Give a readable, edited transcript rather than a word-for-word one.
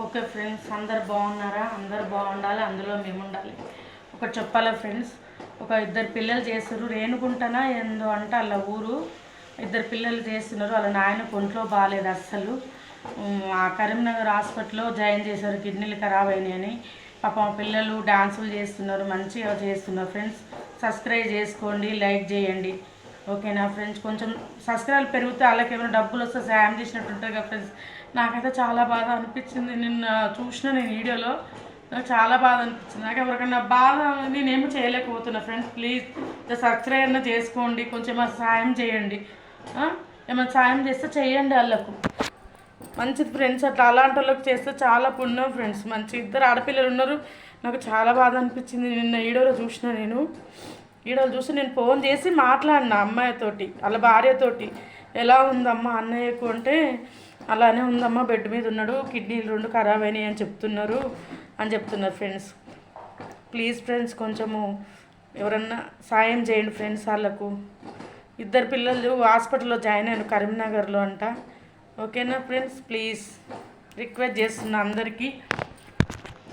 Okay friends, అందరు బాగున్నారా? అందరు బాగుండాలి, అందులో మేము ఉండాలి. ఒకటి చెప్పాలా ఫ్రెండ్స్, ఒక ఇద్దరు పిల్లలు చేస్తారు. రేణుగుంటనా ఏందో అంటే వాళ్ళ ఊరు. ఇద్దరు పిల్లలు చేస్తున్నారు. వాళ్ళ నాయన ఒంట్లో బాగాలేదు అస్సలు. ఆ కరీంనగర్ హాస్పిటల్లో జాయిన్ చేశారు, కిడ్నీలు ఖరాబ్ అయినాయని. పాపం పిల్లలు డాన్సులు చేస్తున్నారు, మంచిగా చేస్తున్నారు. ఫ్రెండ్స్ సబ్స్క్రైబ్ చేసుకోండి, లైక్ చేయండి. ఓకేనా ఫ్రెండ్స్? కొంచెం సబ్స్క్రైబ్ పెరిగితే వాళ్ళకి ఏమైనా డబ్బులు వస్తే సాయం చేసినట్టు ఉంటుంది కదా ఫ్రెండ్స్. నాకైతే చాలా బాధ అనిపించింది నిన్న చూసిన నేను వీడియోలో. నాకు చాలా బాధ అనిపించింది. నాకు ఎవరికైనా బాధ నేనేమో చేయలేకపోతున్నా. ఫ్రెండ్స్ ప్లీజ్ సబ్స్క్రైబ్ అయినా చేసుకోండి, కొంచెం ఏమైనా సాయం చేయండి. ఏమైనా సాయం చేస్తే చేయండి వాళ్ళకు. మంచిది ఫ్రెండ్స్, అట్లా అలాంటి వాళ్ళకి చేస్తే చాలా పుణ్యం ఫ్రెండ్స్. మంచి ఇద్దరు ఆడపిల్లలు ఉన్నారు. నాకు చాలా బాధ అనిపించింది నిన్న వీడియోలో చూసిన. వీడియోలు చూసి నేను ఫోన్ చేసి మాట్లాడిన అమ్మాయితోటి, వాళ్ళ భార్యతోటి. ఎలా ఉందమ్మా అన్నయ్యకు అంటే, అలానే ఉందమ్మా, బెడ్ మీద ఉన్నాడు, కిడ్నీలు 2 ఖరాబ్ అయినాయి అని చెప్తున్నారు ఫ్రెండ్స్. ప్లీజ్ ఫ్రెండ్స్ కొంచెము ఎవరన్నా సాయం చేయండి ఫ్రెండ్స్. వాళ్ళకు ఇద్దరు పిల్లలు హాస్పిటల్లో జాయిన్ అయ్యాను, కరీంనగర్లో అంట. ఓకేనా ఫ్రెండ్స్? ప్లీజ్ రిక్వెస్ట్ చేస్తున్నా అందరికీ.